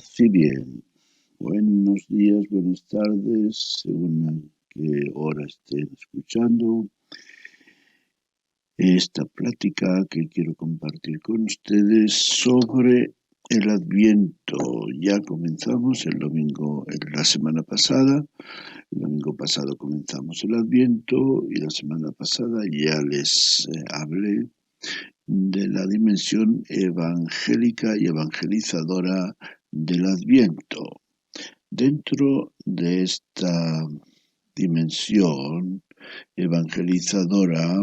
Paz y bien. Buenos días, buenas tardes, según a qué hora estén escuchando esta plática que quiero compartir con ustedes sobre el Adviento. Ya comenzamos el domingo, la semana pasada. El domingo pasado comenzamos el Adviento y la semana pasada ya les hablé de la dimensión evangélica y evangelizadora del Adviento. Dentro de esta dimensión evangelizadora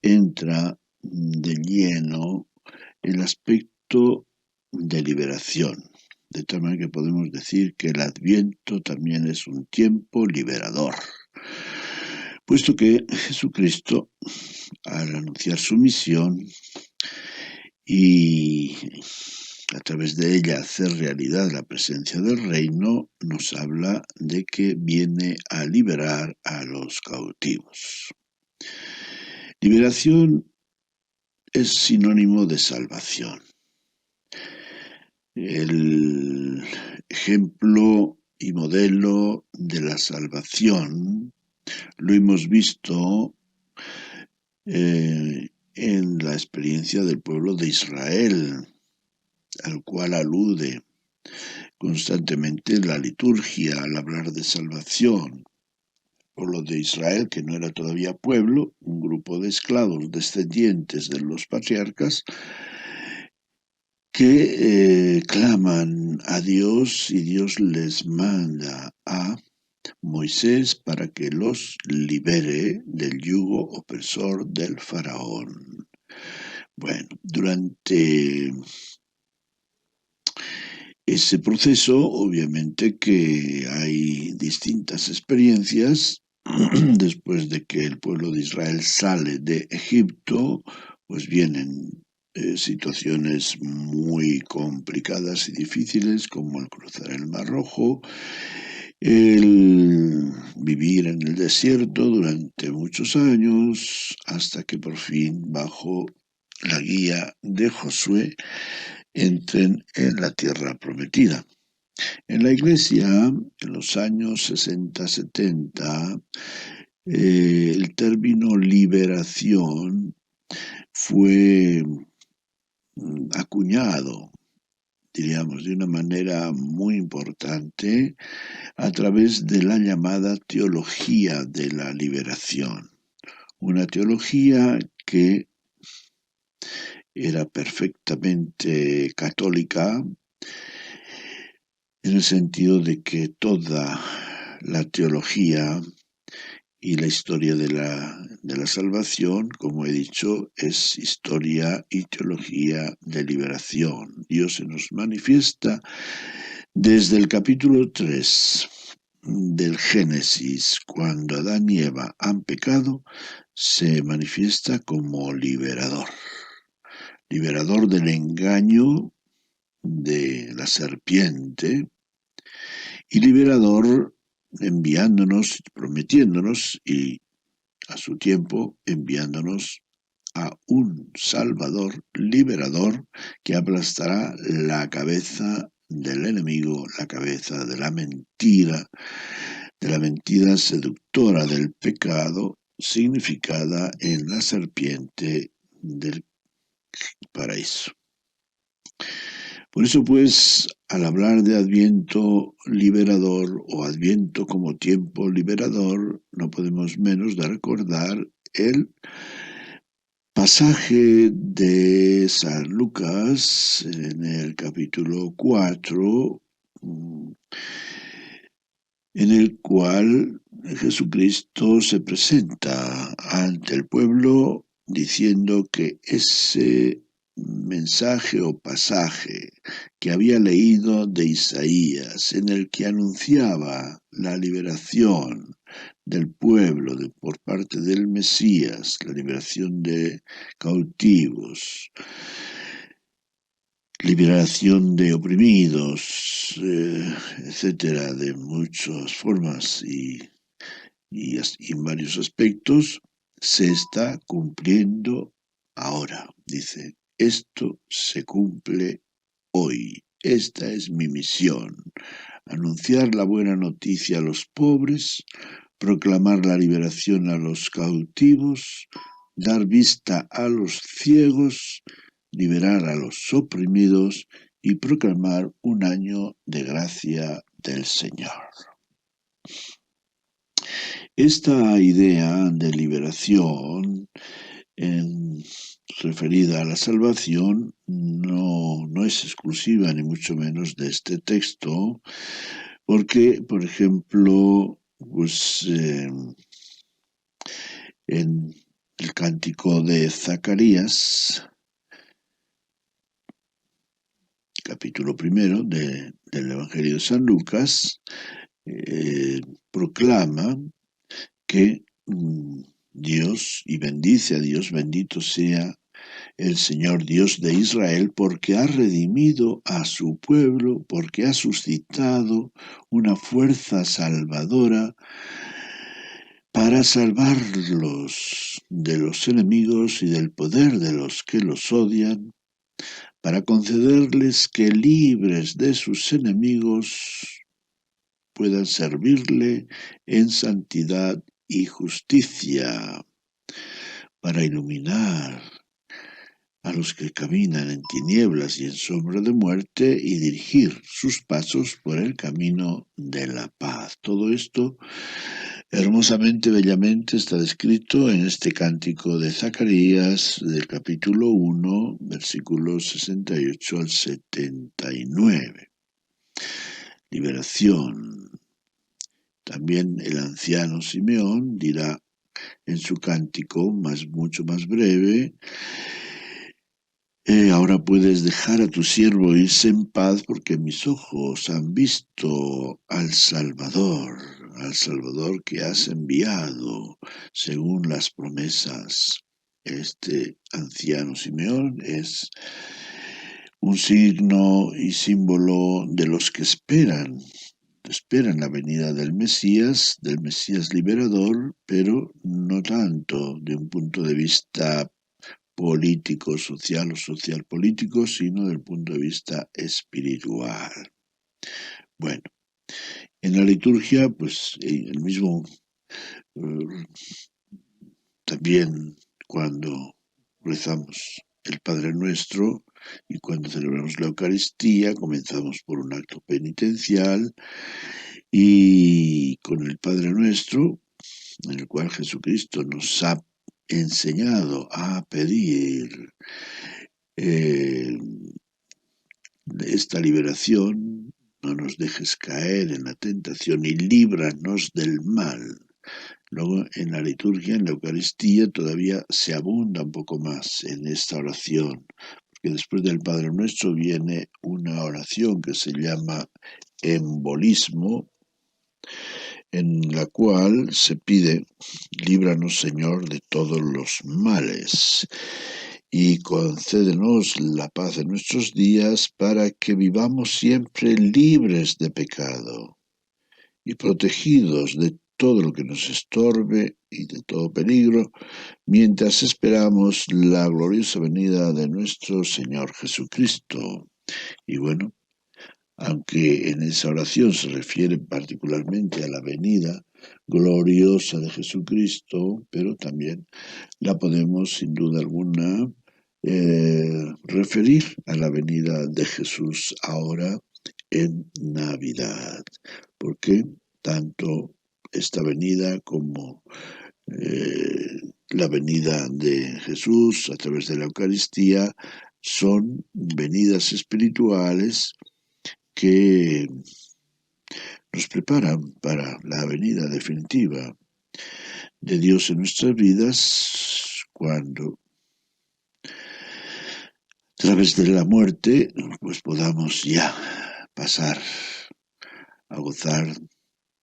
entra de lleno el aspecto de liberación, de tal manera que podemos decir que el Adviento también es un tiempo liberador, puesto que Jesucristo, al anunciar su misión y a través de ella hacer realidad la presencia del reino, nos habla de que viene a liberar a los cautivos. Liberación es sinónimo de salvación. El ejemplo y modelo de la salvación lo hemos visto en la experiencia del pueblo de Israel, al cual alude constantemente la liturgia al hablar de salvación. El pueblo de Israel, que no era todavía pueblo, un grupo de esclavos descendientes de los patriarcas, que claman a Dios y Dios les manda a Moisés para que los libere del yugo opresor del faraón. Bueno, durante ese proceso, obviamente que hay distintas experiencias. Después de que el pueblo de Israel sale de Egipto, pues vienen situaciones muy complicadas y difíciles, como el cruzar el Mar Rojo, el vivir en el desierto durante muchos años, hasta que por fin, bajo la guía de Josué, entren en la tierra prometida. En la Iglesia, en los años 60-70, el término liberación fue acuñado, diríamos, de una manera muy importante a través de la llamada teología de la liberación. Una teología que era perfectamente católica, en el sentido de que toda la teología y la historia de la salvación, como he dicho, es historia y teología de liberación. Dios se nos manifiesta desde el capítulo 3 del Génesis, cuando Adán y Eva han pecado, se manifiesta como liberador del engaño de la serpiente y liberador enviándonos, prometiéndonos y a su tiempo enviándonos a un Salvador liberador que aplastará la cabeza del enemigo, la cabeza de la mentira seductora del pecado, significada en la serpiente del paraíso. Por eso, pues, al hablar de Adviento liberador o Adviento como tiempo liberador, no podemos menos de recordar el pasaje de San Lucas en el capítulo 4, en el cual Jesucristo se presenta ante el pueblo diciendo que ese mensaje o pasaje que había leído de Isaías, en el que anunciaba la liberación del pueblo por parte del Mesías, la liberación de cautivos, liberación de oprimidos, etcétera, de muchas formas y en varios aspectos, se está cumpliendo ahora. Dice, esto se cumple hoy, esta es mi misión: anunciar la buena noticia a los pobres, proclamar la liberación a los cautivos, dar vista a los ciegos, liberar a los oprimidos y proclamar un año de gracia del Señor. Esta idea de liberación referida a la salvación no es exclusiva ni mucho menos de este texto, porque, por ejemplo, pues en el cántico de Zacarías, capítulo 1 del Evangelio de San Lucas, proclama que Dios, y bendice a Dios, bendito sea el Señor Dios de Israel, porque ha redimido a su pueblo, porque ha suscitado una fuerza salvadora para salvarlos de los enemigos y del poder de los que los odian, para concederles que libres de sus enemigos puedan servirle en santidad y justicia, para iluminar a los que caminan en tinieblas y en sombra de muerte y dirigir sus pasos por el camino de la paz. Todo esto hermosamente, bellamente está descrito en este cántico de Zacarías del capítulo 1, versículos 68 al 79. Liberación. También el anciano Simeón dirá en su cántico, mucho más breve: ahora puedes dejar a tu siervo irse en paz, porque mis ojos han visto al Salvador que has enviado según las promesas. Este anciano Simeón es un signo y símbolo de los que esperan la venida del Mesías liberador, pero no tanto de un punto de vista político, social o social político, sino del punto de vista espiritual. Bueno, en la liturgia, pues el mismo, también cuando rezamos el Padre Nuestro y cuando celebramos la Eucaristía, comenzamos por un acto penitencial y con el Padre Nuestro, en el cual Jesucristo nos ha enseñado a pedir esta liberación: no nos dejes caer en la tentación y líbranos del mal. Luego en la liturgia, en la Eucaristía, todavía se abunda un poco más en esta oración, porque después del Padre Nuestro viene una oración que se llama embolismo, en la cual se pide: líbranos, Señor, de todos los males, y concédenos la paz en nuestros días, para que vivamos siempre libres de pecado y protegidos de todo lo que nos estorbe y de todo peligro, mientras esperamos la gloriosa venida de nuestro Señor Jesucristo. Y bueno, aunque en esa oración se refiere particularmente a la venida gloriosa de Jesucristo, pero también la podemos sin duda alguna referir a la venida de Jesús ahora en Navidad, porque tanto esta venida como la venida de Jesús a través de la Eucaristía son venidas espirituales que nos preparan para la venida definitiva de Dios en nuestras vidas, cuando a través de la muerte pues podamos ya pasar a gozar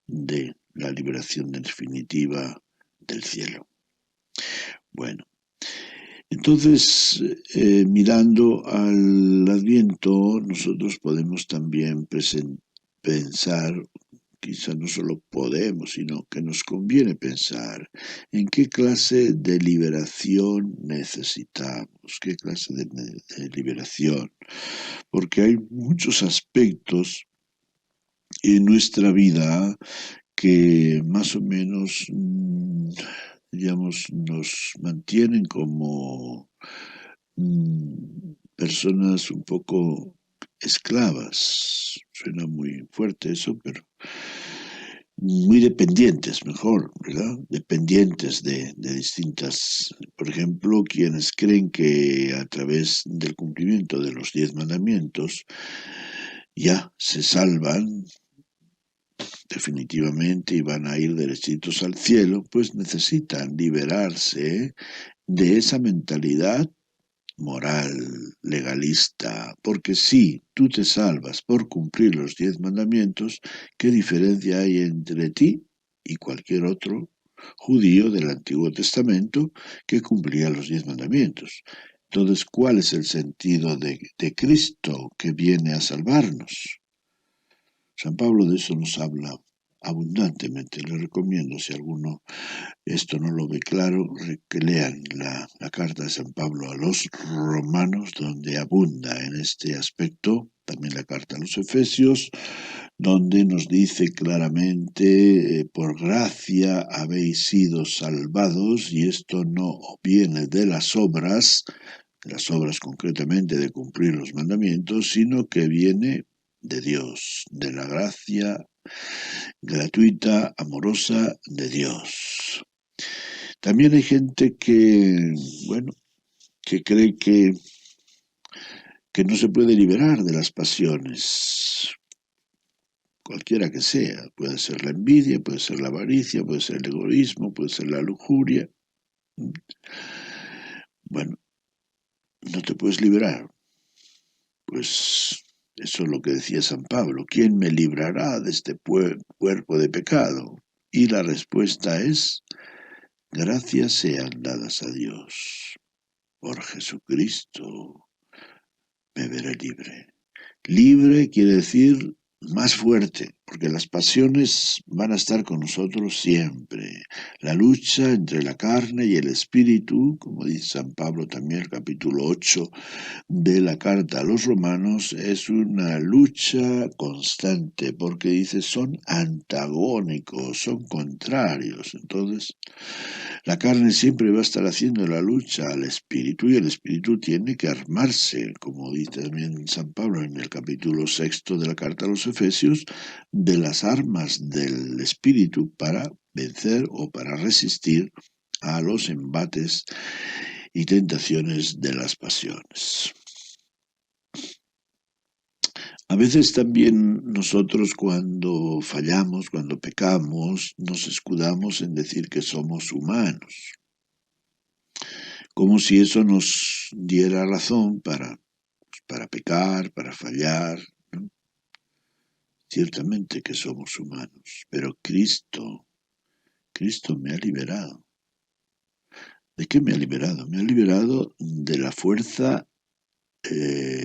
de la liberación definitiva del cielo. Bueno, entonces, mirando al Adviento, nosotros podemos también pensar quizá no solo podemos, sino que nos conviene pensar en qué clase de liberación necesitamos, qué clase de liberación, porque hay muchos aspectos en nuestra vida que más o menos, digamos, nos mantienen como personas un poco esclavas. Suena muy fuerte eso, pero muy dependientes, mejor, ¿verdad? Dependientes de distintas, por ejemplo, quienes creen que a través del cumplimiento de los 10 mandamientos ya se salvan definitivamente y van a ir derechitos al cielo, pues necesitan liberarse de esa mentalidad moral, legalista, porque si tú te salvas por cumplir los 10 mandamientos, ¿qué diferencia hay entre ti y cualquier otro judío del Antiguo Testamento que cumplía los 10 mandamientos? Entonces, ¿cuál es el sentido de Cristo que viene a salvarnos? San Pablo de eso nos habla abundantemente. Le recomiendo, si alguno esto no lo ve claro, que lean la carta de San Pablo a los romanos, donde abunda en este aspecto, también la carta a los efesios, donde nos dice claramente, por gracia habéis sido salvados, y esto no viene de las obras concretamente de cumplir los mandamientos, sino que viene de Dios, de la gracia gratuita, amorosa de Dios. También hay gente que, bueno, que cree que no se puede liberar de las pasiones, cualquiera que sea. Puede ser la envidia, puede ser la avaricia, puede ser el egoísmo, puede ser la lujuria. Bueno, no te puedes liberar. Pues eso es lo que decía San Pablo. ¿Quién me librará de este cuerpo de pecado? Y la respuesta es, gracias sean dadas a Dios. Por Jesucristo me veré libre. Libre quiere decir más fuerte, porque las pasiones van a estar con nosotros siempre. La lucha entre la carne y el espíritu, como dice San Pablo también en el capítulo 8 de la carta a los romanos, es una lucha constante, porque dice son antagónicos, son contrarios. Entonces, la carne siempre va a estar haciendo la lucha al espíritu y el espíritu tiene que armarse, como dice también San Pablo en el capítulo 6 de la carta a los Efesios, de las armas del espíritu para vencer o para resistir a los embates y tentaciones de las pasiones. A veces también nosotros cuando fallamos, cuando pecamos, nos escudamos en decir que somos humanos, como si eso nos diera razón para pecar, para fallar, ¿no? Ciertamente que somos humanos, pero Cristo me ha liberado. ¿De qué me ha liberado? Me ha liberado de la fuerza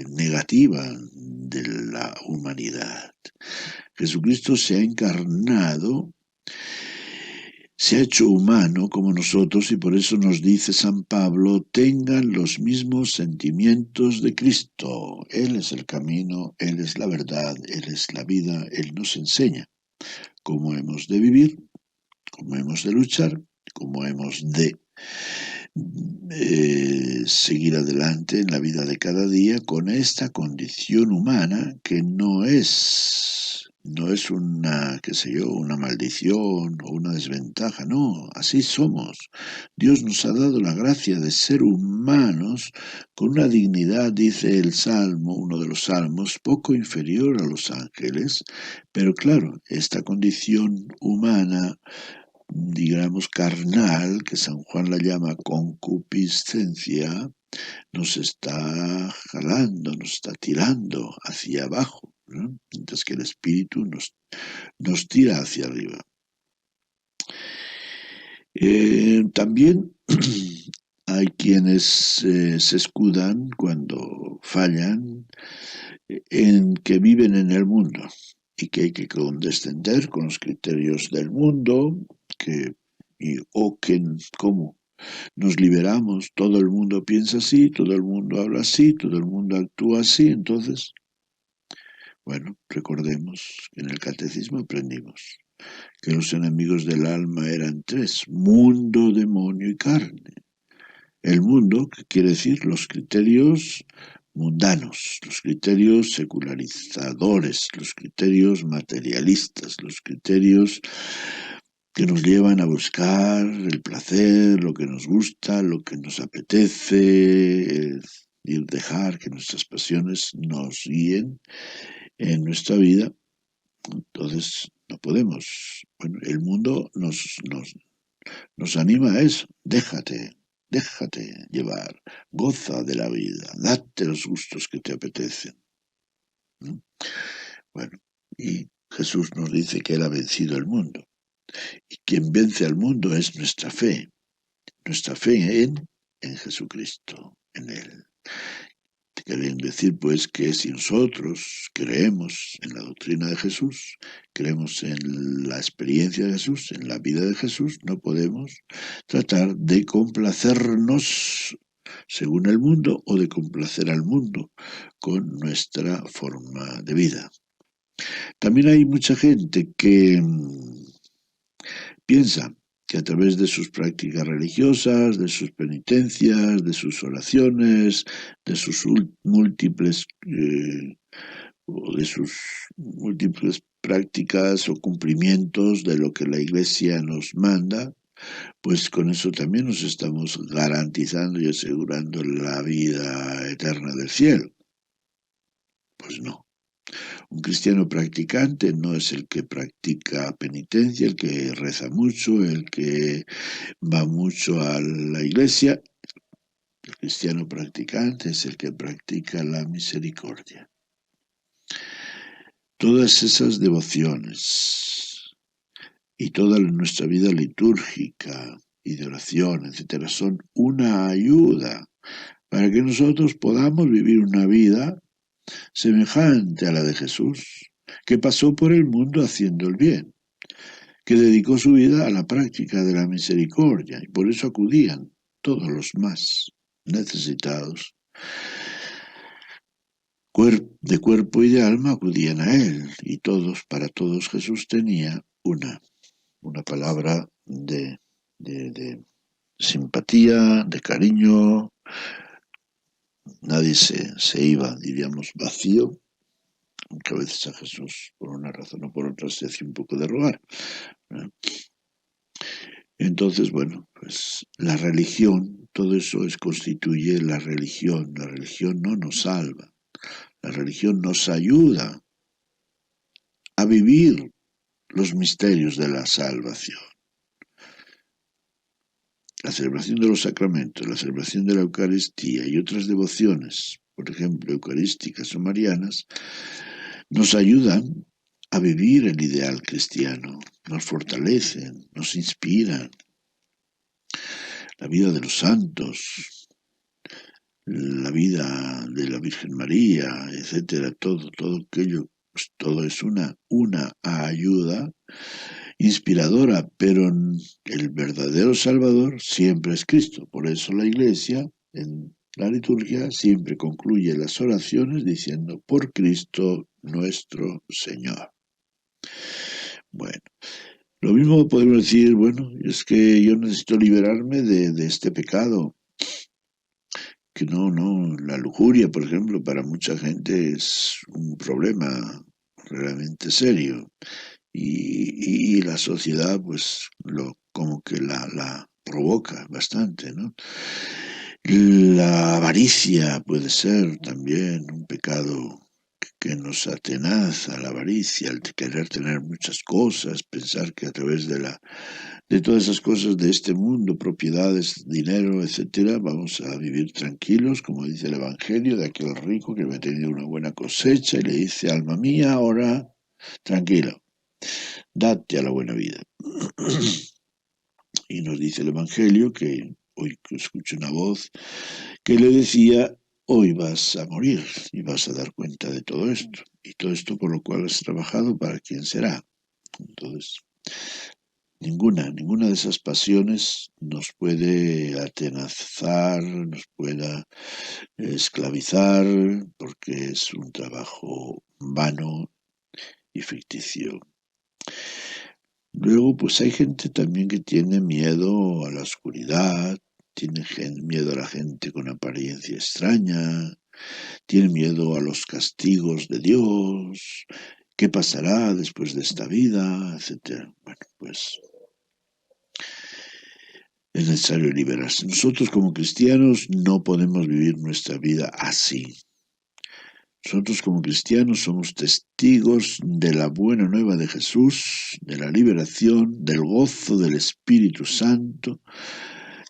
negativa de la humanidad. Jesucristo se ha encarnado, se ha hecho humano como nosotros y por eso nos dice San Pablo, tengan los mismos sentimientos de Cristo. Él es el camino, Él es la verdad, Él es la vida, Él nos enseña cómo hemos de vivir, cómo hemos de luchar, cómo hemos de seguir adelante en la vida de cada día con esta condición humana que no es una, qué sé yo, una maldición o una desventaja, no, así somos. Dios nos ha dado la gracia de ser humanos con una dignidad, dice el Salmo, uno de los salmos, poco inferior a los ángeles, pero claro, esta condición humana, digamos, carnal, que San Juan la llama concupiscencia, nos está jalando, nos está tirando hacia abajo, ¿no? Mientras que el espíritu nos tira hacia arriba. También hay quienes se escudan cuando fallan en que viven en el mundo. y que hay que condescender con los criterios del mundo, cómo nos liberamos, todo el mundo piensa así, todo el mundo habla así, todo el mundo actúa así, entonces, bueno, recordemos que en el catecismo aprendimos que los enemigos del alma eran tres: mundo, demonio y carne. El mundo, que quiere decir los criterios mundanos, los criterios secularizadores, los criterios materialistas, los criterios que nos llevan a buscar el placer, lo que nos gusta, lo que nos apetece, y dejar que nuestras pasiones nos guíen en nuestra vida. Entonces no podemos. Bueno, el mundo nos anima a eso. Déjate llevar, goza de la vida, date los gustos que te apetecen. ¿No? Bueno, y Jesús nos dice que Él ha vencido el mundo. Y quien vence al mundo es nuestra fe en Jesucristo, en Él. Queriendo decir, pues, que si nosotros creemos en la doctrina de Jesús, creemos en la experiencia de Jesús, en la vida de Jesús, no podemos tratar de complacernos según el mundo o de complacer al mundo con nuestra forma de vida. También hay mucha gente que piensa que a través de sus prácticas religiosas, de sus penitencias, de sus oraciones, de sus múltiples prácticas o cumplimientos de lo que la Iglesia nos manda, pues con eso también nos estamos garantizando y asegurando la vida eterna del cielo. Pues no. Un cristiano practicante no es el que practica penitencia, el que reza mucho, el que va mucho a la iglesia. El cristiano practicante es el que practica la misericordia. Todas esas devociones y toda nuestra vida litúrgica y de oración, etcétera, son una ayuda para que nosotros podamos vivir una vida semejante a la de Jesús, que pasó por el mundo haciendo el bien, que dedicó su vida a la práctica de la misericordia, y por eso acudían todos los más necesitados de cuerpo y de alma, acudían a él, y para todos Jesús tenía una palabra de simpatía, de cariño. Nadie se iba, diríamos, vacío, aunque a veces a Jesús, por una razón o por otra, se hace un poco de rogar. Entonces, bueno, pues la religión, todo eso constituye la religión. La religión no nos salva, la religión nos ayuda a vivir los misterios de la salvación. La celebración de los sacramentos, la celebración de la Eucaristía y otras devociones, por ejemplo, eucarísticas o marianas, nos ayudan a vivir el ideal cristiano, nos fortalecen, nos inspiran. La vida de los santos, la vida de la Virgen María, etcétera, todo aquello, pues todo es una ayuda inspiradora, pero el verdadero Salvador siempre es Cristo. Por eso la Iglesia, en la liturgia, siempre concluye las oraciones diciendo: por Cristo nuestro Señor. Bueno, lo mismo podemos decir, bueno, es que yo necesito liberarme de este pecado. Que no, la lujuria, por ejemplo, para mucha gente es un problema realmente serio. Y la sociedad, pues, como que la provoca bastante, ¿no? La avaricia puede ser también un pecado que nos atenaza, la avaricia, el querer tener muchas cosas, pensar que a través de todas esas cosas de este mundo, propiedades, dinero, etcétera, vamos a vivir tranquilos, como dice el Evangelio de aquel rico que había tenido una buena cosecha y le dice: alma mía, ahora tranquilo, date a la buena vida. Y nos dice el Evangelio que hoy escucho una voz que le decía: hoy vas a morir y vas a dar cuenta de todo esto. Y todo esto por lo cual has trabajado, ¿para quién será? Entonces, ninguna de esas pasiones nos puede atenazar, nos pueda esclavizar, porque es un trabajo vano y ficticio. Luego, pues hay gente también que tiene miedo a la oscuridad, tiene miedo a la gente con apariencia extraña, tiene miedo a los castigos de Dios, qué pasará después de esta vida, etcétera. Bueno, pues es necesario liberarse. Nosotros como cristianos no podemos vivir nuestra vida así. Nosotros como cristianos somos testigos de la buena nueva de Jesús, de la liberación, del gozo del Espíritu Santo.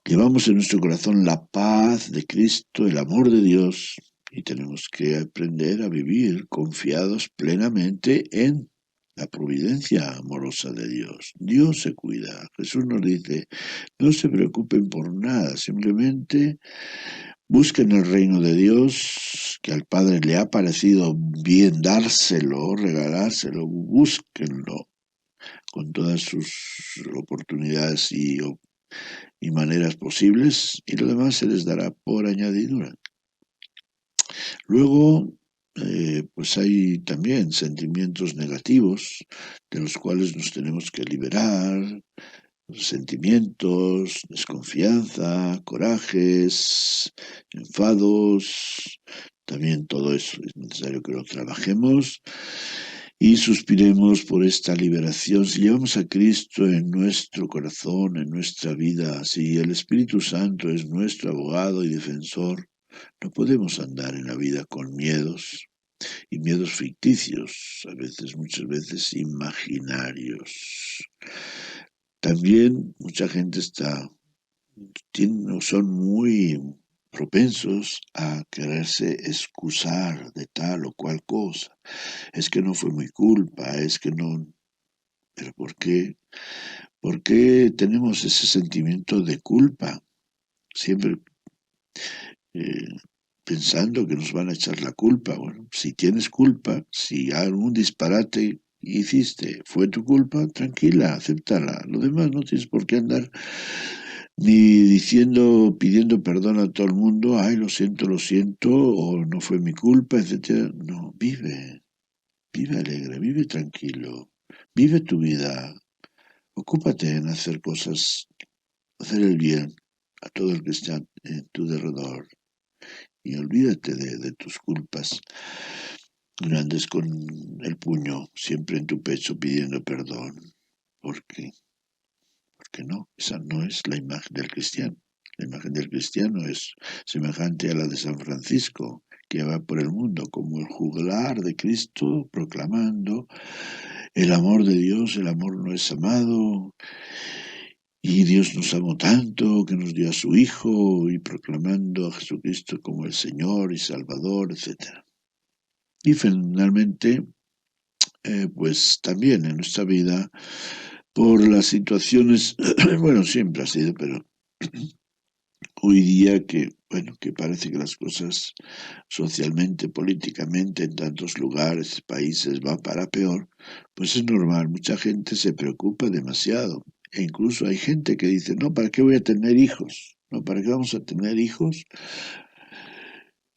Llevamos en nuestro corazón la paz de Cristo, el amor de Dios, y tenemos que aprender a vivir confiados plenamente en la providencia amorosa de Dios. Dios se cuida. Jesús nos dice, no se preocupen por nada, simplemente busquen el reino de Dios, que al Padre le ha parecido bien dárselo, regalárselo, búsquenlo con todas sus oportunidades y maneras posibles, y lo demás se les dará por añadidura. Luego, pues hay también sentimientos negativos de los cuales nos tenemos que liberar, sentimientos, desconfianza, corajes, enfados, también todo eso es necesario que lo trabajemos y suspiremos por esta liberación. Si llevamos a Cristo en nuestro corazón, en nuestra vida, si el Espíritu Santo es nuestro abogado y defensor, no podemos andar en la vida con miedos y miedos ficticios, a veces, muchas veces imaginarios. También mucha gente son muy propensos a quererse excusar de tal o cual cosa. Es que no fue mi culpa, es que no. ¿Pero por qué? ¿Por qué tenemos ese sentimiento de culpa? Siempre eh, pensando que nos van a echar la culpa. Bueno, si tienes culpa, si algún disparate hiciste fue tu culpa, tranquila, acéptala. Lo demás no tienes por qué andar ni diciendo, pidiendo perdón a todo el mundo, ay, lo siento, o no fue mi culpa, etcétera. No, vive alegre, vive tranquilo, vive tu vida, ocúpate en hacer cosas, hacer el bien a todo el que está en tu derredor y olvídate de tus culpas. No andes con el puño siempre en tu pecho pidiendo perdón. ¿Por qué? Porque no, esa no es la imagen del cristiano. La imagen del cristiano es semejante a la de San Francisco, que va por el mundo como el juglar de Cristo, proclamando el amor de Dios, el amor no es amado, y Dios nos amó tanto que nos dio a su Hijo, y proclamando a Jesucristo como el Señor y Salvador, etc. Y finalmente, pues también en nuestra vida, por las situaciones, bueno, siempre ha sido, pero hoy día que, bueno, que parece que las cosas socialmente, políticamente, en tantos lugares, países, van para peor, pues es normal, mucha gente se preocupa demasiado. E incluso hay gente que dice, no, ¿para qué voy a tener hijos? No, ¿para qué vamos a tener hijos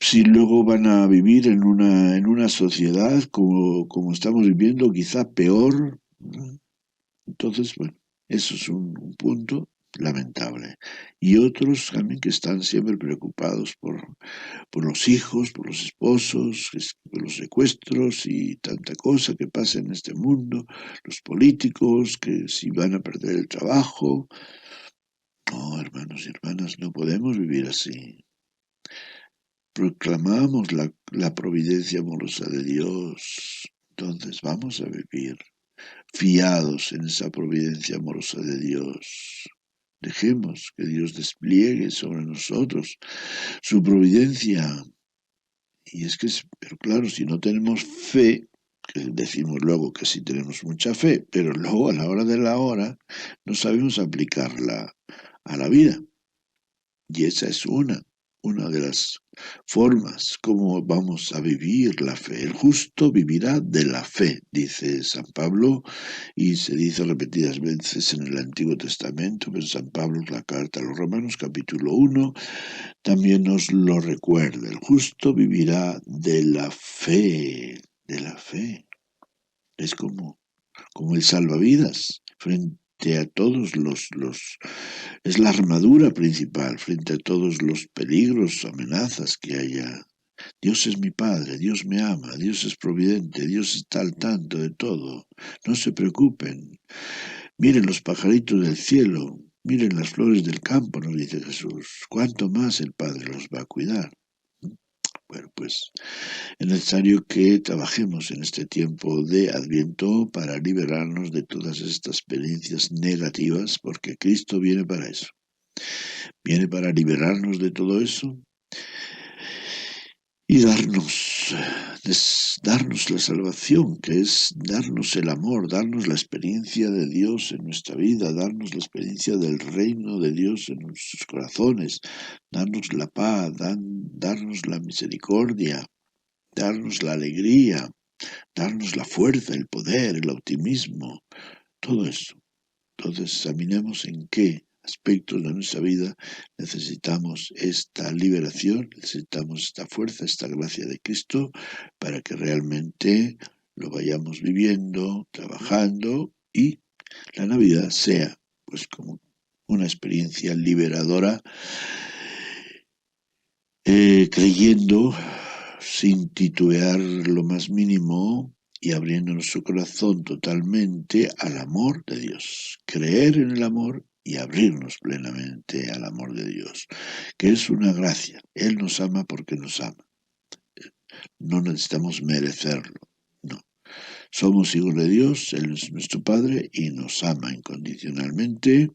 si luego van a vivir en una sociedad como estamos viviendo, quizá peor? Entonces, bueno, eso es un punto lamentable. Y otros también que están siempre preocupados por los hijos, por los esposos, por los secuestros y tanta cosa que pasa en este mundo, los políticos que si van a perder el trabajo. No, hermanos y hermanas, no podemos vivir así. Proclamamos la providencia amorosa de Dios, entonces vamos a vivir fiados en esa providencia amorosa de Dios. Dejemos que Dios despliegue sobre nosotros su providencia. Y es que, pero claro, si no tenemos fe, que decimos luego que sí tenemos mucha fe, pero luego a la hora de la hora no sabemos aplicarla a la vida. Y esa es una. una de las formas como vamos a vivir la fe. El justo vivirá de la fe, dice San Pablo, y se dice repetidas veces en el Antiguo Testamento, pero San Pablo, la carta a los Romanos, capítulo 1, también nos lo recuerda. El justo vivirá de la fe, de la fe. Es como el salvavidas frente a todos es la armadura principal frente a todos los peligros, amenazas que haya. Dios es mi Padre, Dios me ama, Dios es providente, Dios está al tanto de todo. No se preocupen. Miren los pajaritos del cielo, miren las flores del campo, nos dice Jesús. ¿Cuánto más el Padre los va a cuidar? Bueno, pues es necesario que trabajemos en este tiempo de Adviento para liberarnos de todas estas experiencias negativas, porque Cristo viene para eso. Viene para liberarnos de todo eso y darnos la salvación, que es darnos el amor, darnos la experiencia de Dios en nuestra vida, darnos la experiencia del reino de Dios en nuestros corazones, darnos la paz, darnos la misericordia, darnos la alegría, darnos la fuerza, el poder, el optimismo, todo eso. Entonces examinemos en qué aspectos de nuestra vida necesitamos esta liberación, necesitamos esta fuerza, esta gracia de Cristo para que realmente lo vayamos viviendo, trabajando y la Navidad sea pues como una experiencia liberadora, creyendo sin titubear lo más mínimo y abriendo nuestro corazón totalmente al amor de Dios. Creer en el amor y abrirnos plenamente al amor de Dios, que es una gracia. Él nos ama porque nos ama. No necesitamos merecerlo, no. Somos hijos de Dios, Él es nuestro Padre y nos ama incondicionalmente.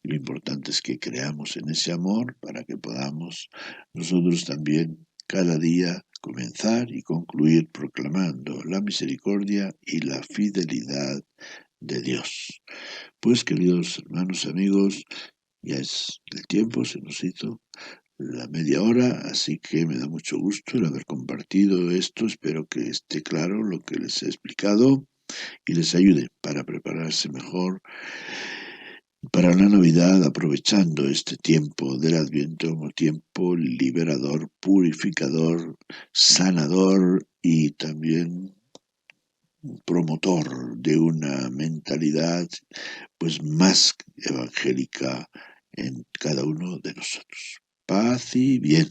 Y lo importante es que creamos en ese amor para que podamos nosotros también cada día comenzar y concluir proclamando la misericordia y la fidelidad de Dios. Pues queridos hermanos, amigos, ya es el tiempo, se nos hizo la media hora, así que me da mucho gusto el haber compartido esto. Espero que esté claro lo que les he explicado y les ayude para prepararse mejor para la Navidad, aprovechando este tiempo del Adviento como tiempo liberador, purificador, sanador y también promotor de una mentalidad pues más evangélica en cada uno de nosotros. Paz y bien.